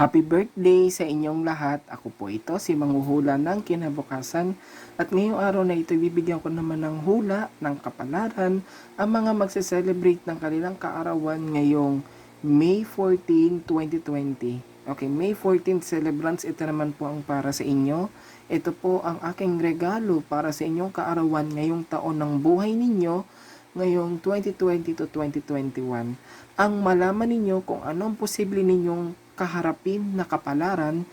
Happy birthday sa inyong lahat. Ako po ito, si Manghuhula ng Kinabukasan. At ngayong araw na ito, bibigyan ko naman ng hula, ng kapalaran, ang mga magse-celebrate ng kanilang kaarawan ngayong May 14, 2020. Okay, May 14 celebrants, ito naman po ang para sa inyo. Ito po ang aking regalo para sa inyong kaarawan ngayong taon ng buhay ninyo, ngayong 2020 to 2021. Ang malaman ninyo kung ano ang posible ninyong kaharapin na kapalaran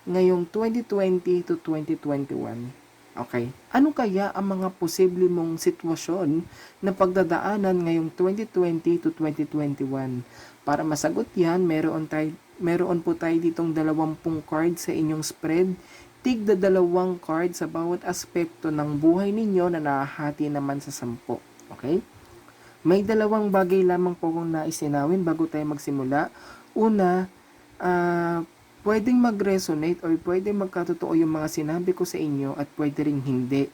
ngayong 2020 to 2021. Okay. Ano kaya ang mga posible mong sitwasyon na pagdadaanan ngayong 2020 to 2021? Para masagot yan, meron po tayo ditong 20 card sa inyong spread. Tigda 2 card sa bawat aspekto ng buhay ninyo na nahahati naman sa 10. Okay? May 2 bagay lamang po kong naisinawin bago tayo magsimula. Una, pwedeng mag-resonate or pwedeng magkatotoo yung mga sinabi ko sa inyo at pwede ring hindi.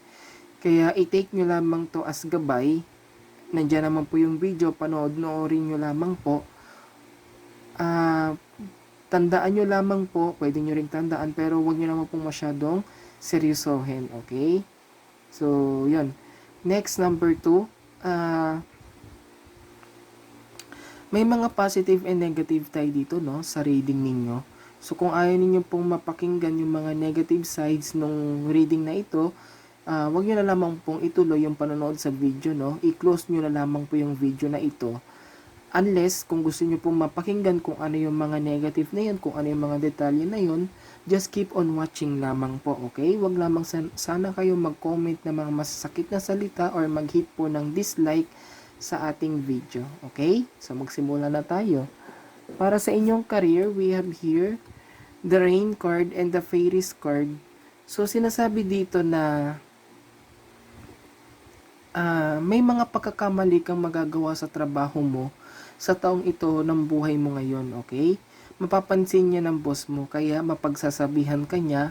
Kaya i-take nyo lamang to as gabay. Nandiyan naman po yung video, panoorin nyo lamang po. Tandaan nyo lamang po, pwede nyo ring tandaan, pero huwag nyo naman pong masyadong seryosohin, okay? So, yun. Next, number 2, may mga positive and negative tayo dito, no, sa reading ninyo. So, kung ayaw ninyo pong mapakinggan yung mga negative sides nung reading na ito, wag nyo na lamang pong ituloy yung panonood sa video, no. I-close nyo na lamang po yung video na ito. Unless, kung gusto nyo pong mapakinggan kung ano yung mga negative na yun, kung ano yung mga detalye na yun, just keep on watching lamang po, okay? Wag lamang sana kayo mag-comment ng mga masasakit na salita or mag-hit po ng dislike sa ating video, okay? So, magsimula na tayo. Para sa inyong career, we have here the Rain card and the Fairies card. So, sinasabi dito na may mga pagkakamali kang magagawa sa trabaho mo sa taong ito ng buhay mo ngayon, okay? Mapapansin niya ng boss mo, kaya mapagsasabihan ka niya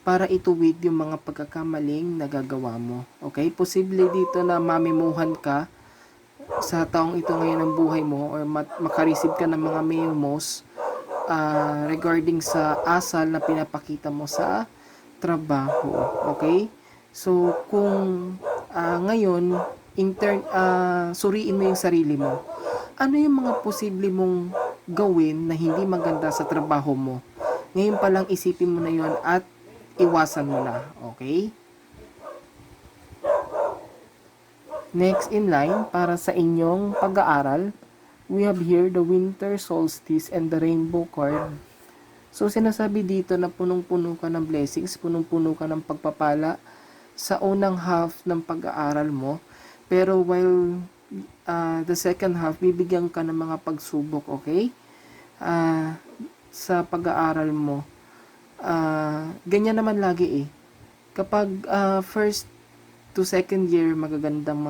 para ituwid yung mga pagkakamaling nagagawa mo, okay? Posible dito na mamimuhan ka sa taong ito ngayon ng buhay mo or makareceive ka ng mga memos regarding sa asal na pinapakita mo sa trabaho, okay? So, kung ngayon, suriin mo yung sarili mo. Ano yung mga posible mong gawin na hindi maganda sa trabaho mo? Ngayon pa lang isipin mo na yon at iwasan mo na. Okay? Next in line, para sa inyong pag-aaral, we have here the winter solstice and the rainbow card. So, sinasabi dito na punong-puno ka ng blessings, punong-puno ka ng pagpapala sa unang half ng pag-aaral mo. Pero while the second half, bibigyan ka ng mga pagsubok, okay? Sa pag-aaral mo. Ganyan naman lagi eh. Kapag first to second year, magagandang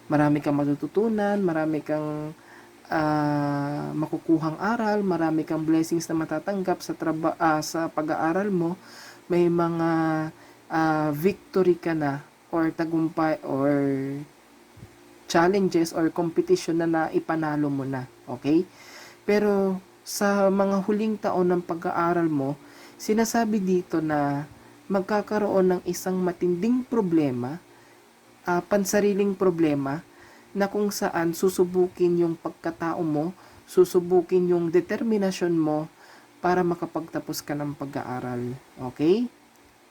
marami kang matututunan, marami kang makukuhang aral, marami kang blessings na matatanggap sa pag-aaral mo. May mga victory ka na or tagumpay or challenges or competition na naipanalo mo na, okay? Pero sa mga huling taon ng pag-aaral mo, sinasabi dito na magkakaroon ng isang matinding problema, pansariling problema, na kung saan susubukin yung pagkatao mo, susubukin yung determinasyon mo para makapagtapos ka ng pag-aaral, okay?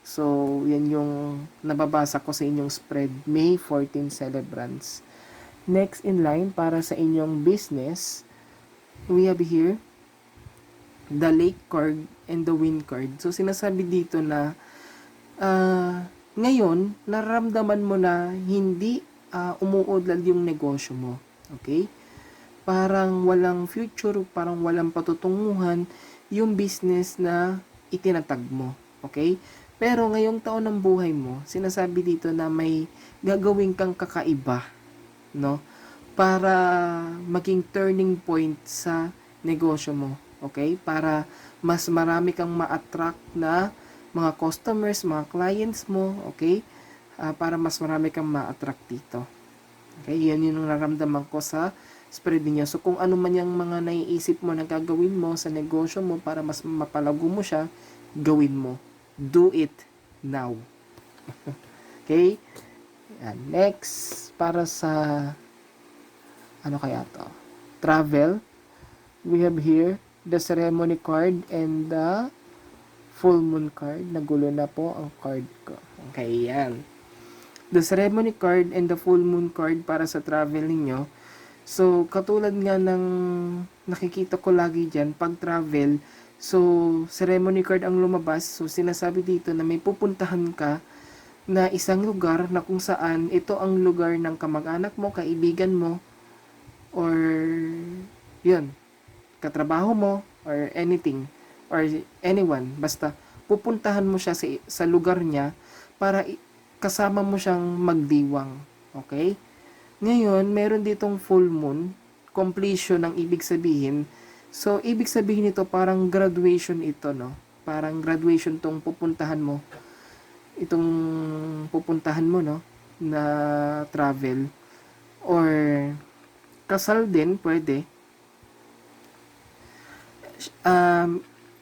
So, yan yung nababasa ko sa inyong spread, May 14 celebrants. Next in line, para sa inyong business, we have here the Lake card and the Wind card. So, sinasabi dito na ngayon, nararamdaman mo na hindi umuudlad yung negosyo mo. Okay? Parang walang future, parang walang patutunguhan yung business na itinatag mo. Okay? Pero ngayong taon ng buhay mo, sinasabi dito na may gagawin kang kakaiba, no? Para maging turning point sa negosyo mo, okay? Para mas marami kang ma-attract na mga customers, mga clients mo, okay? Para mas marami kang ma-attract dito. Okay, yan yung nararamdaman ko sa spread niyo. So, kung ano man yung mga naiisip mo na gagawin mo sa negosyo mo para mas mapalago mo siya, gawin mo. Do it now. Okay? Yan. Next, para sa, ano kaya to? Travel. We have here the ceremony card and the full moon card. Nagulo na po ang card ko. Okay, yan. The ceremony card and the full moon card para sa travel ninyo. So, katulad nga ng nakikita ko lagi dyan, pag travel, so, ceremony card ang lumabas. So, sinasabi dito na may pupuntahan ka na isang lugar na kung saan ito ang lugar ng kamag-anak mo, kaibigan mo, or yun, katrabaho mo, or anything, or anyone. Basta, pupuntahan mo siya sa lugar niya para kasama mo siyang magdiwang. Okay? Ngayon, meron ditong full moon, completion ang ibig sabihin. So, ibig sabihin nito parang graduation ito, no? Parang graduation tong pupuntahan mo. Itong pupuntahan mo, no? Na travel. Or, kasal din, pwede.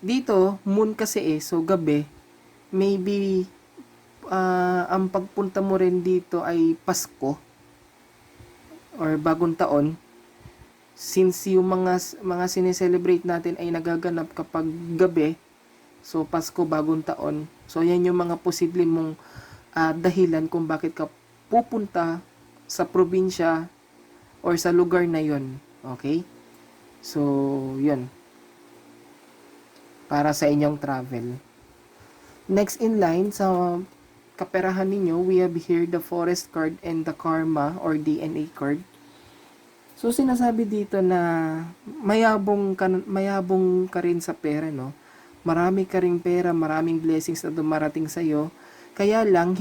Dito, moon kasi so gabi, maybe, ang pagpunta mo rin dito ay Pasko or bagong taon, since yung mga sineselebrate natin ay nagaganap kapag gabi, so Pasko, bagong taon, so yan yung mga posible mong dahilan kung bakit ka pupunta sa probinsya or sa lugar na yon. Okay? So, yun. Para sa inyong travel. Next in line, sa kaperahan ninyo, we have here the forest card and the karma or DNA card. So, sinasabi dito na mayabong ka rin sa pera, no? Marami ka ring pera, maraming blessings na dumarating sa'yo. Kaya lang,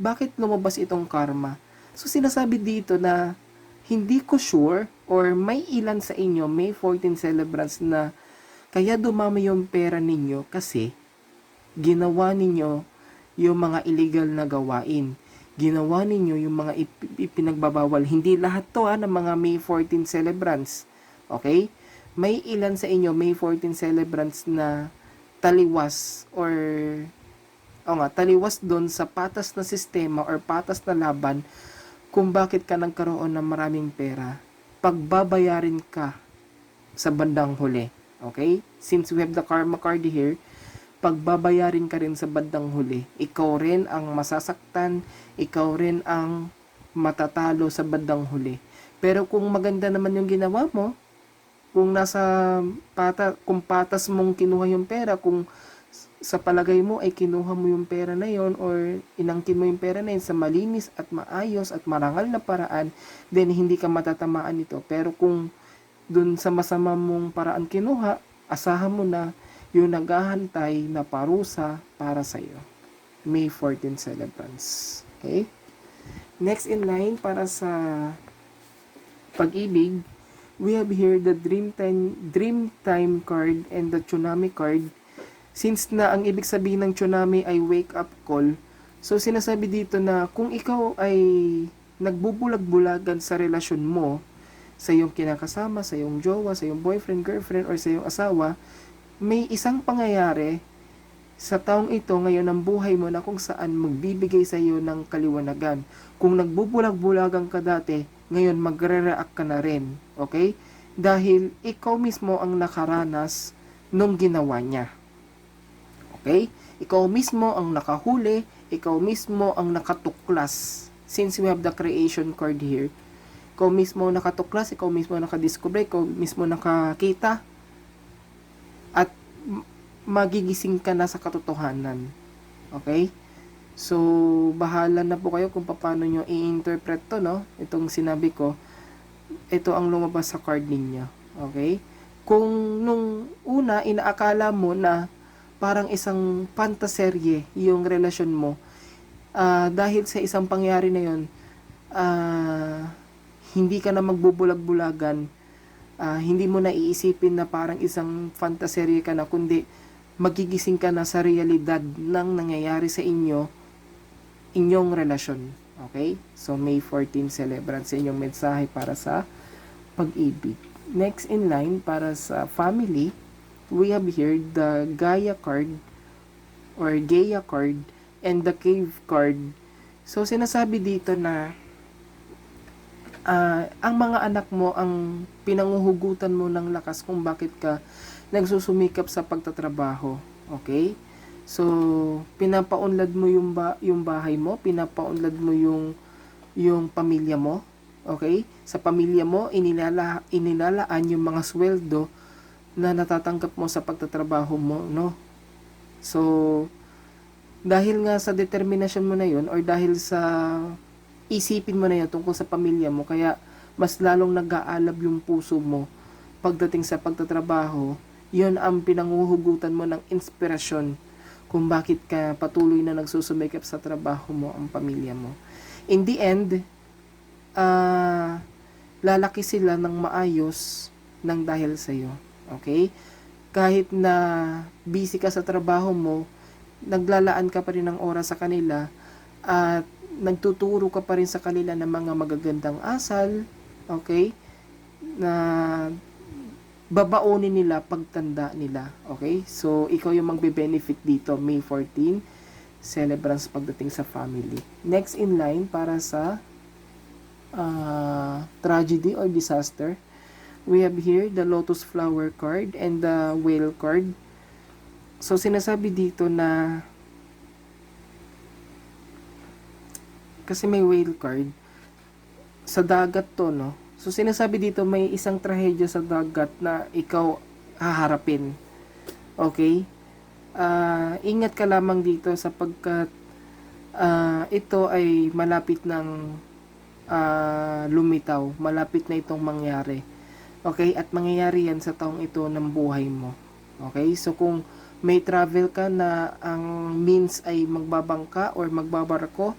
bakit lumabas itong karma? So, sinasabi dito na hindi ko sure or may ilan sa inyo, May 14 celebrants na kaya dumami yung pera ninyo kasi ginawa ninyo yung mga illegal na gawain. Ginawa ninyo yung mga ipinagbabawal. Hindi lahat to ng mga May 14 celebrants. Okay? May ilan sa inyo May 14 celebrants na taliwas or taliwas doon sa patas na sistema or patas na laban kung bakit ka nagkaroon ng maraming pera. Pagbabayarin ka sa bandang huli. Okay? Since we have the karma card here, pagbabayarin ka rin sa bandang huli. Ikaw rin ang masasaktan, ikaw rin ang matatalo sa bandang huli. Pero kung maganda naman yung ginawa mo, kung kung patas mong kinuha yung pera, kung sa palagay mo ay kinuha mo yung pera na yon or inangkin mo yung pera na yun sa malinis at maayos at marangal na paraan, then hindi ka matatamaan nito. Pero kung dun sa masama mong paraan kinuha, asahan mo na yung naghahantay na parusa para sa iyo. May 14 celebrants. Okay? Next in line para sa pag-ibig, we have here the dream time card and the tsunami card. Since na ang ibig sabihin ng tsunami ay wake up call, so sinasabi dito na kung ikaw ay nagbubulag-bulagan sa relasyon mo, sa iyong kinakasama, sa iyong jowa, sa iyong boyfriend, girlfriend, or sa iyong asawa, may isang pangyayari sa taong ito ngayon ng buhay mo na kung saan magbibigay sa iyo ng kaliwanagan. Kung nagbubulag-bulagan ka dati, ngayon magre-react ka na rin. Okay? Dahil ikaw mismo ang nakaranas nung ginawa niya. Okay? Ikaw mismo ang nakahuli, ikaw mismo ang nakatuklas. Since we have the creation card here, ikaw mismo nakatuklas, ikaw mismo nakadiscover, ikaw mismo nakakita, at magigising ka na sa katotohanan. Okay? So, bahala na po kayo kung paano nyo i-interpret to, no? Itong sinabi ko, ito ang lumabas sa card ninyo. Okay? Kung nung una, inaakala mo na parang isang pantaserye yung relasyon mo, dahil sa isang pangyari na yun, hindi ka na magbubulag-bulagan, hindi mo na iisipin na parang isang fantaserye ka na, kundi magigising ka na sa realidad ng nangyayari sa inyong relasyon. Okay? So, May 14 celebrant sa inyong mensahe para sa pag-ibig. Next in line para sa family, we have here the Gaia card or Gaia card and the Cave card. So sinasabi dito na ang mga anak mo ang pinanguhugutan mo ng lakas kung bakit ka nagsusumikap sa pagtatrabaho. Okay? So, pinapaunlad mo yung bahay mo, pinapaunlad mo yung pamilya mo. Okay? Sa pamilya mo, inilalaan yung mga sweldo na natatanggap mo sa pagtatrabaho mo, no? So, dahil nga sa determinasyon mo na yun or dahil sa isipin mo na yun tungkol sa pamilya mo, kaya mas lalong nag-aalab yung puso mo pagdating sa pagtatrabaho, yun ang pinanguhugutan mo ng inspirasyon kung bakit ka patuloy na nagsusumikap sa trabaho mo ang pamilya mo. In the end, lalaki sila ng maayos ng dahil sa'yo. Okay? Kahit na busy ka sa trabaho mo, naglalaan ka pa rin ng oras sa kanila at nagtuturo ka pa rin sa kanila ng mga magagandang asal, okay? Na babaonin nila pagtanda nila, okay? So, ikaw yung magbe-benefit dito, May 14, celebrants pagdating sa family. Next in line para sa tragedy or disaster, we have here the Lotus Flower card and the Whale card. So, sinasabi dito na kasi may whale card sa dagat to, no? So, sinasabi dito may isang trahedya sa dagat na ikaw haharapin. Okay? Ingat ka lamang dito sapagkat ito ay malapit ng lumitaw. Malapit na itong mangyari. Okay? At mangyayari yan sa taong ito ng buhay mo. Okay? So, kung may travel ka na ang means ay magbabangka or magbabarko,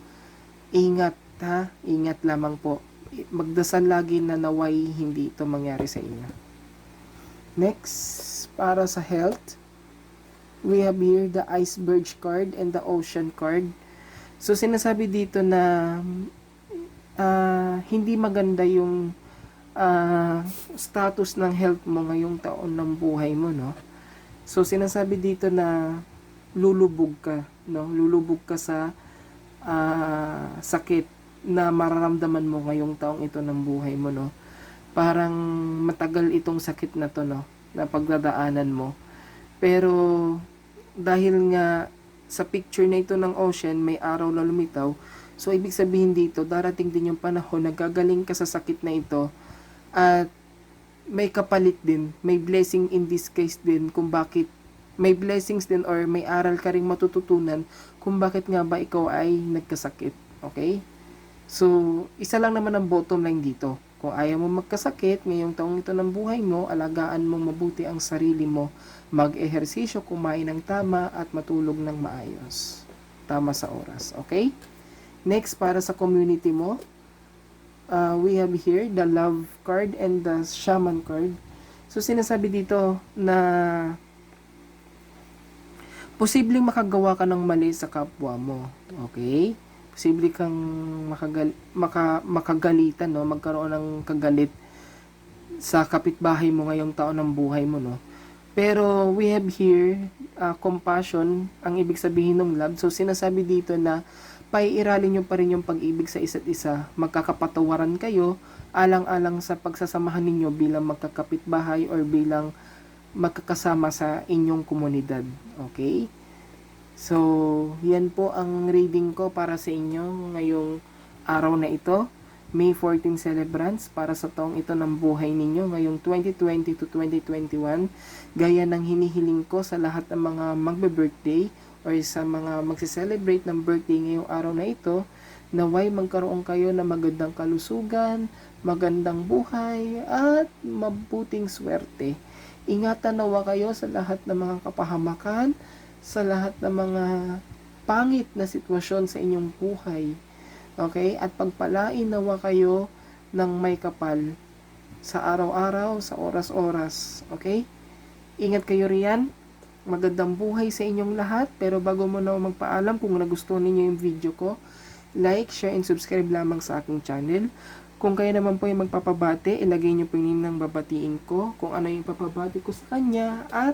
ingat ha, ingat lamang po. Magdasal lagi na naway hindi ito mangyari sa inyo. Next, para sa health, we have here the Iceberg card and the Ocean card. So, sinasabi dito na hindi maganda yung status ng health mo ngayong taon ng buhay mo, no? So, sinasabi dito na lulubog ka, no? Lulubog ka sa sakit na mararamdaman mo ngayong taong ito ng buhay mo, no? Parang matagal itong sakit na to, no? Na pagdadaanan mo. Pero dahil nga sa picture na ito ng ocean, may araw na lumitaw. So, ibig sabihin dito, darating din yung panahon na gagaling ka sa sakit na ito at may kapalit din, may blessing in disguise din kung bakit, may blessings din or may aral ka ring matututunan kung bakit nga ba ikaw ay nagkasakit. Okay? So, isa lang naman ang bottom line dito. Kung ayaw mo magkasakit ngayong taong ito ng buhay mo, alagaan mong mabuti ang sarili mo, mag-ehersisyo, kumain ng tama, at matulog ng maayos. Tama sa oras. Okay? Next, para sa community mo, we have here the Love card and the Shaman card. So, sinasabi dito na posibleng makagawa ka ng mali sa kapwa mo. Okay? Posible kang makagalitan, no? Magkaroon ng kagalit sa kapitbahay mo ngayong taon ng buhay mo, no? Pero we have here compassion, ang ibig sabihin ng love. So, sinasabi dito na paiiralin nyo pa rin yung pag-ibig sa isa't isa. Magkakapatawaran kayo alang-alang sa pagsasamahan ninyo bilang magkakapitbahay or bilang magkakasama sa inyong komunidad. Okay? So, yan po ang reading ko para sa inyo ngayong araw na ito. May 14 celebrants para sa taong ito ng buhay ninyo ngayong 2020 to 2021. Gaya ng hinihiling ko sa lahat ng mga magbe-birthday or sa mga magse-celebrate ng birthday ngayong araw na ito, naway magkaroon kayo ng magandang kalusugan, magandang buhay, at mabuting swerte. Ingatan nawa kayo sa lahat ng mga kapahamakan, sa lahat ng mga pangit na sitwasyon sa inyong buhay. Okay? At pagpalain nawa kayo ng may kapal sa araw-araw, sa oras-oras. Okay? Ingat kayo riyan. Magandang buhay sa inyong lahat. Pero bago mo na magpaalam, kung nagustuhan ninyo yung video ko, like, share, and subscribe lamang sa aking channel. Kung kayo naman po yung magpapabati, ilagay niyo po yung ng babatiin ko, kung ano yung papabati ko sa kanya, at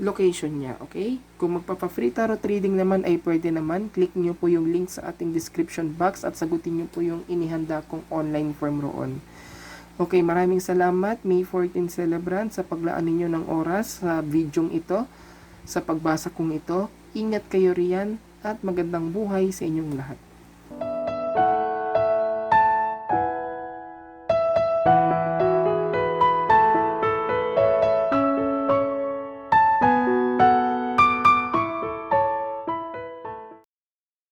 location niya, okay? Kung magpapa-free tarot reading naman ay pwede naman, click niyo po yung link sa ating description box at sagutin niyo po yung inihanda kong online form roon. Okay, maraming salamat May 14 celebrant sa paglaan ninyo ng oras sa videong ito, sa pagbasa kong ito. Ingat kayo riyan at magandang buhay sa inyong lahat.